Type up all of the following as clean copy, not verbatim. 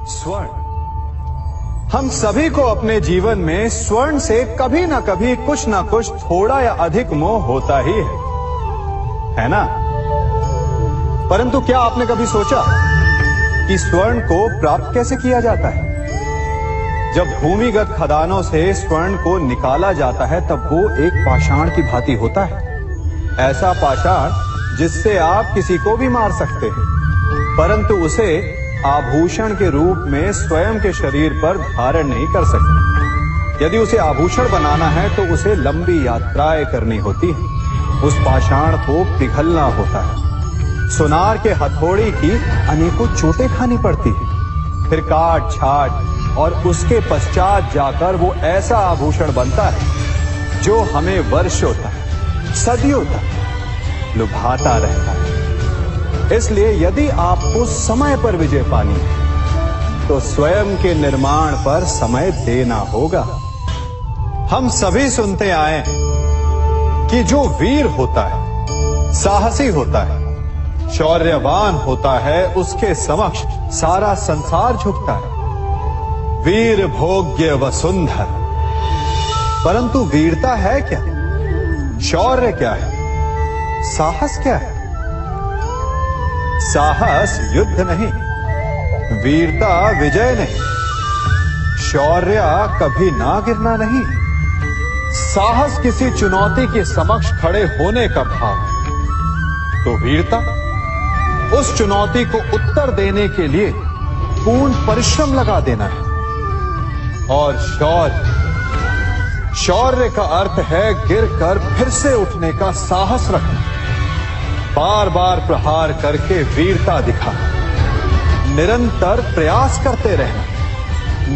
स्वर्ण। हम सभी को अपने जीवन में स्वर्ण से कभी ना कभी कुछ ना कुछ थोड़ा या अधिक मोह होता ही है ना? परंतु क्या आपने कभी सोचा कि स्वर्ण को प्राप्त कैसे किया जाता है? जब भूमिगत खदानों से स्वर्ण को निकाला जाता है तब वो एक पाषाण की भांति होता है। ऐसा पाषाण जिससे आप किसी को भी मार सकते हैं, परंतु उसे आभूषण के रूप में स्वयं के शरीर पर धारण नहीं कर सकते। यदि उसे आभूषण बनाना है तो उसे लंबी यात्राएं करनी होती है। उस पाषाण को पिघलना होता है। सुनार के हथौड़ी की अनेकों चोटें खानी पड़ती है। फिर काट छाट और उसके पश्चात जाकर वो ऐसा आभूषण बनता है जो हमें वर्षों तक, सदियों तक लुभाता रहता है। इसलिए यदि आपको समय पर विजय पानी है तो स्वयं के निर्माण पर समय देना होगा। हम सभी सुनते आए कि जो वीर होता है, साहसी होता है, शौर्यवान होता है, उसके समक्ष सारा संसार झुकता है। वीर भोग्य वसुंधर। परंतु वीरता है क्या? शौर्य क्या है? साहस क्या है? साहस युद्ध नहीं, वीरता विजय नहीं, शौर्य कभी ना गिरना नहीं। साहस किसी चुनौती के समक्ष खड़े होने का भाव है, तो वीरता उस चुनौती को उत्तर देने के लिए पूर्ण परिश्रम लगा देना है। और शौर्य का अर्थ है गिरकर फिर से उठने का साहस रखना, बार बार प्रहार करके वीरता दिखाना, निरंतर प्रयास करते रहना,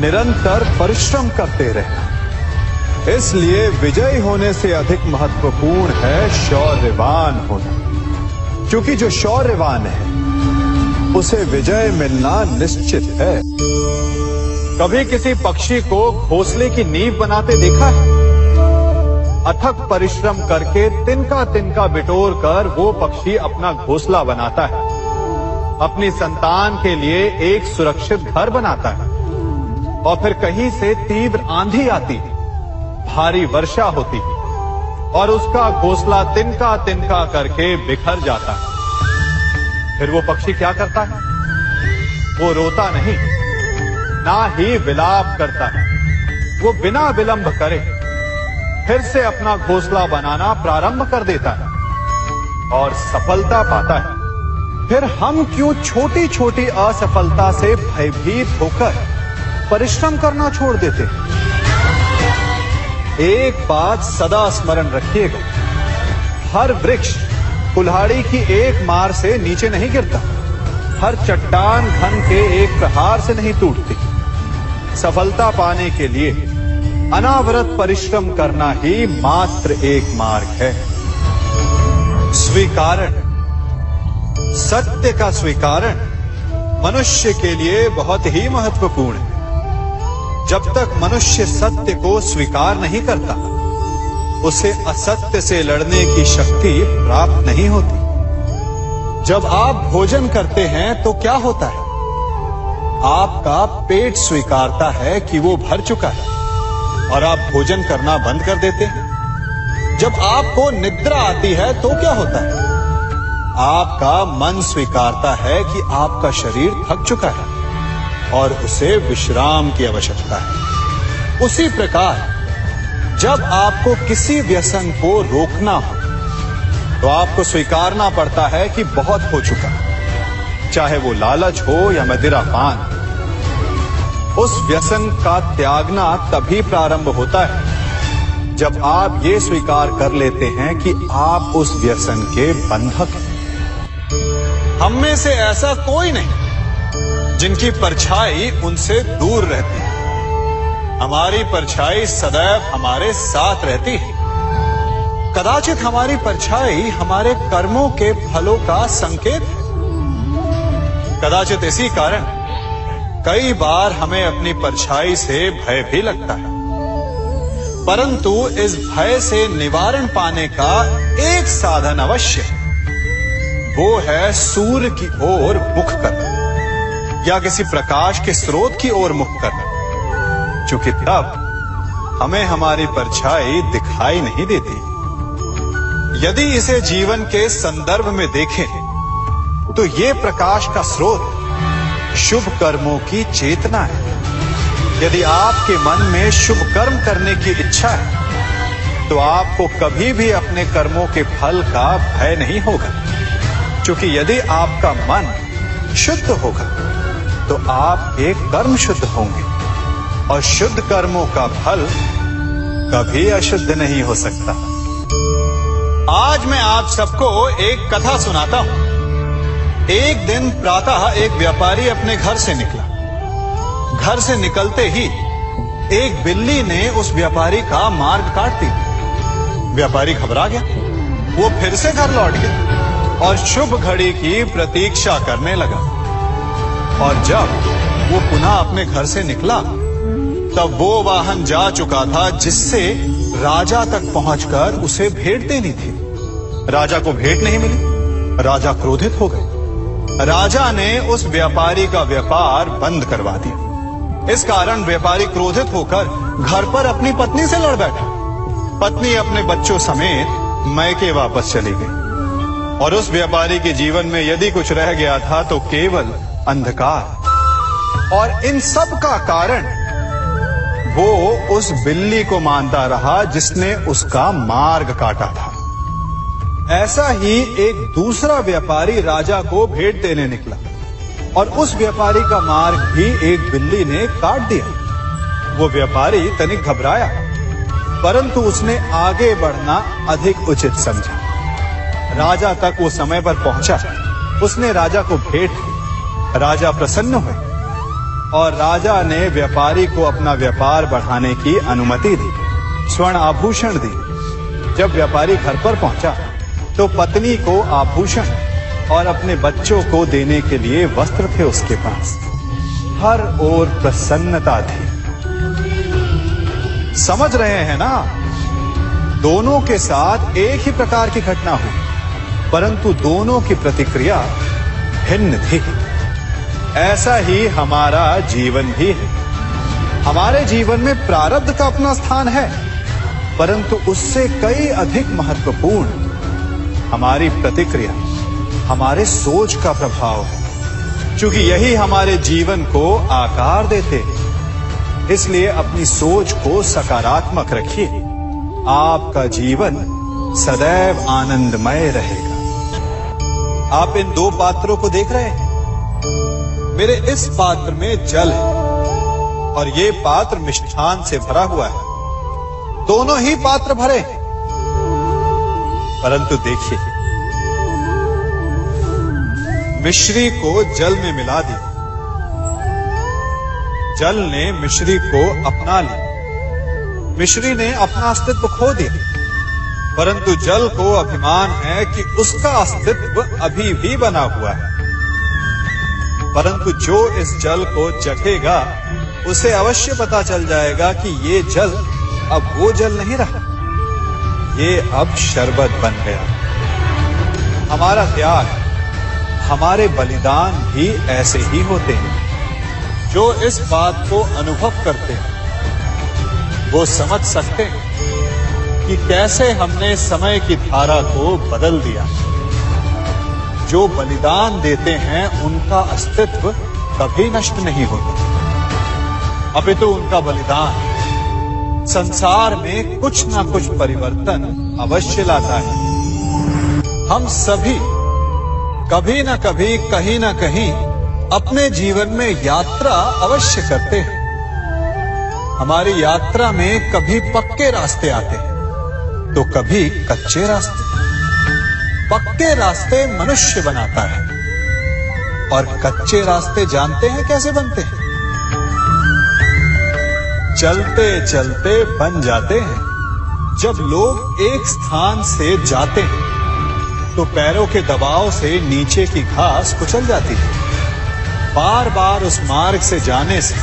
निरंतर परिश्रम करते रहना। इसलिए विजयी होने से अधिक महत्वपूर्ण है शौर्यवान होना, क्योंकि जो शौर्यवान है उसे विजय मिलना निश्चित है। कभी किसी पक्षी को घोंसले की नींव बनाते देखा है? अथक परिश्रम करके तिनका तिनका बिटोर कर वो पक्षी अपना घोंसला बनाता है, अपनी संतान के लिए एक सुरक्षित घर बनाता है। और फिर कहीं से तीव्र आंधी आती है, भारी वर्षा होती है और उसका घोंसला तिनका तिनका करके बिखर जाता है। फिर वो पक्षी क्या करता है? वो रोता नहीं, ना ही विलाप करता है। वो बिना विलंब करे फिर से अपना घोंसला बनाना प्रारंभ कर देता है और सफलता पाता है। फिर हम क्यों छोटी छोटी असफलता से भयभीत होकर परिश्रम करना छोड़ देते हैं? एक बात सदा स्मरण रखिएगा, हर वृक्ष कुल्हाड़ी की एक मार से नीचे नहीं गिरता, हर चट्टान घन के एक प्रहार से नहीं टूटती। सफलता पाने के लिए अनावरत परिश्रम करना ही मात्र एक मार्ग है। स्वीकारण, सत्य का स्वीकारण मनुष्य के लिए बहुत ही महत्वपूर्ण है। जब तक मनुष्य सत्य को स्वीकार नहीं करता, उसे असत्य से लड़ने की शक्ति प्राप्त नहीं होती। जब आप भोजन करते हैं तो क्या होता है? आपका पेट स्वीकारता है कि वो भर चुका है और आप भोजन करना बंद कर देते हैं। जब आपको निद्रा आती है तो क्या होता है? आपका मन स्वीकारता है कि आपका शरीर थक चुका है और उसे विश्राम की आवश्यकता है। उसी प्रकार जब आपको किसी व्यसन को रोकना हो तो आपको स्वीकारना पड़ता है कि बहुत हो चुका है, चाहे वो लालच हो या मदिरापान। उस व्यसन का त्यागना तभी प्रारंभ होता है जब आप ये स्वीकार कर लेते हैं कि आप उस व्यसन के बंधक हैं। हम में से ऐसा कोई नहीं जिनकी परछाई उनसे दूर रहती है। हमारी परछाई सदैव हमारे साथ रहती है। कदाचित हमारी परछाई हमारे कर्मों के फलों का संकेत है। कदाचित इसी कारण कई बार हमें अपनी परछाई से भय भी लगता है, परंतु इस भय से निवारण पाने का एक साधन अवश्य है, वो है सूर्य की ओर मुख करना। या किसी प्रकाश के स्रोत की ओर मुख करना, क्योंकि तब हमें हमारी परछाई दिखाई नहीं देती। यदि इसे जीवन के संदर्भ में देखें तो ये प्रकाश का स्रोत शुभ कर्मों की चेतना है। यदि आपके मन में शुभ कर्म करने की इच्छा है तो आपको कभी भी अपने कर्मों के फल का भय नहीं होगा, क्योंकि यदि आपका मन शुद्ध होगा तो आपके कर्म शुद्ध होंगे और शुद्ध कर्मों का फल कभी अशुद्ध नहीं हो सकता। आज मैं आप सबको एक कथा सुनाता हूं। एक दिन प्रातः एक व्यापारी अपने घर से निकला। घर से निकलते ही एक बिल्ली ने उस व्यापारी का मार्ग काट दिया। व्यापारी घबरा गया। वो फिर से घर लौट गया और शुभ घड़ी की प्रतीक्षा करने लगा। और जब वो पुनः अपने घर से निकला तब वो वाहन जा चुका था जिससे राजा तक पहुंचकर उसे भेंट देनी थी। राजा को भेंट नहीं मिली। राजा क्रोधित हो गए। राजा ने उस व्यापारी का व्यापार बंद करवा दिया। इस कारण व्यापारी क्रोधित होकर घर पर अपनी पत्नी से लड़ बैठा। पत्नी अपने बच्चों समेत मैके वापस चली गई और उस व्यापारी के जीवन में यदि कुछ रह गया था तो केवल अंधकार। और इन सब का कारण वो उस बिल्ली को मानता रहा जिसने उसका मार्ग काटा था। ऐसा ही एक दूसरा व्यापारी राजा को भेंट देने निकला और उस व्यापारी का मार्ग भी एक बिल्ली ने काट दिया। वो व्यापारी तनिक घबराया, परंतु उसने आगे बढ़ना अधिक उचित समझा। राजा तक वो समय पर पहुंचा। उसने राजा को भेंट दी। राजा प्रसन्न हुए और राजा ने व्यापारी को अपना व्यापार बढ़ाने की अनुमति दी, स्वर्ण आभूषण दी। जब व्यापारी घर पर पहुंचा तो पत्नी को आभूषण और अपने बच्चों को देने के लिए वस्त्र थे उसके पास। हर ओर प्रसन्नता थी। समझ रहे हैं ना? दोनों के साथ एक ही प्रकार की घटना हुई, परंतु दोनों की प्रतिक्रिया भिन्न थी। ऐसा ही हमारा जीवन भी है। हमारे जीवन में प्रारब्ध का अपना स्थान है, परंतु उससे कई अधिक महत्वपूर्ण हमारी प्रतिक्रिया, हमारे सोच का प्रभाव है, क्योंकि यही हमारे जीवन को आकार देते हैं। इसलिए अपनी सोच को सकारात्मक रखिए। आपका जीवन सदैव आनंदमय रहेगा। आप इन दो पात्रों को देख रहे हैं। मेरे इस पात्र में जल है और ये पात्र मिष्ठान से भरा हुआ है। दोनों ही पात्र भरे हैं, परंतु देखिए, मिश्री को जल में मिला दिया। जल ने मिश्री को अपना लिया। मिश्री ने अपना अस्तित्व खो दिया, परंतु जल को अभिमान है कि उसका अस्तित्व अभी भी बना हुआ है। परंतु जो इस जल को चखेगा उसे अवश्य पता चल जाएगा कि ये जल अब वो जल नहीं रहा, ये अब शरबत बन गया। हमारा त्याग, हमारे बलिदान भी ऐसे ही होते हैं। जो इस बात को अनुभव करते हैं वो समझ सकते हैं कि कैसे हमने समय की धारा को बदल दिया। जो बलिदान देते हैं उनका अस्तित्व कभी नष्ट नहीं होता, अपितु उनका बलिदान संसार में कुछ ना कुछ परिवर्तन अवश्य लाता है। हम सभी कभी ना कभी, कहीं ना कहीं अपने जीवन में यात्रा अवश्य करते हैं। हमारी यात्रा में कभी पक्के रास्ते आते हैं तो कभी कच्चे रास्ते। पक्के रास्ते मनुष्य बनाता है और कच्चे रास्ते जानते हैं कैसे बनते हैं? चलते चलते बन जाते हैं। जब लोग एक स्थान से जाते हैं तो पैरों के दबाव से नीचे की घास कुचल जाती है। बार बार उस मार्ग से जाने से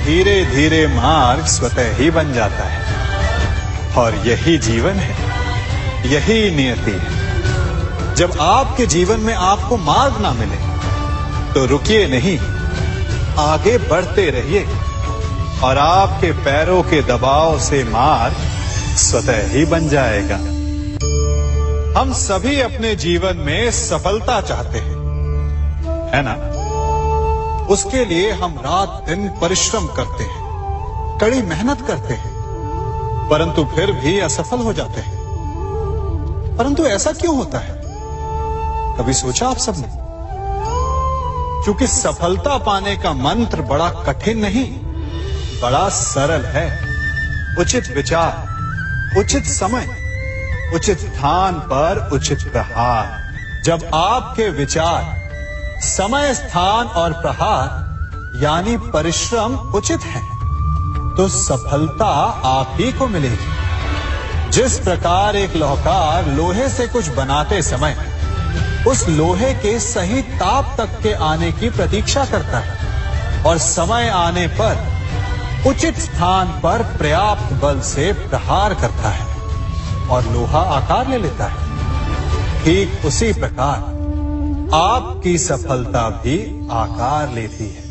धीरे धीरे मार्ग स्वतः ही बन जाता है। और यही जीवन है, यही नियति है। जब आपके जीवन में आपको मार्ग ना मिले तो रुकिए नहीं, आगे बढ़ते रहिए और आपके पैरों के दबाव से मार्ग स्वतः ही बन जाएगा। हम सभी अपने जीवन में सफलता चाहते हैं, है ना? उसके लिए हम रात दिन परिश्रम करते हैं, कड़ी मेहनत करते हैं, परंतु फिर भी असफल हो जाते हैं। परंतु ऐसा क्यों होता है? कभी सोचा आप सबने? क्योंकि सफलता पाने का मंत्र बड़ा कठिन नहीं, बड़ा सरल है। उचित विचार, उचित समय, उचित स्थान पर उचित प्रहार। जब आपके विचार, समय, स्थान और प्रहार यानी परिश्रम उचित है, तो सफलता आप ही को मिलेगी। जिस प्रकार एक लोहार लोहे से कुछ बनाते समय उस लोहे के सही ताप तक के आने की प्रतीक्षा करता है और समय आने पर उचित स्थान पर पर्याप्त बल से प्रहार करता है और लोहा आकार ले लेता है, ठीक उसी प्रकार आपकी सफलता भी आकार लेती है।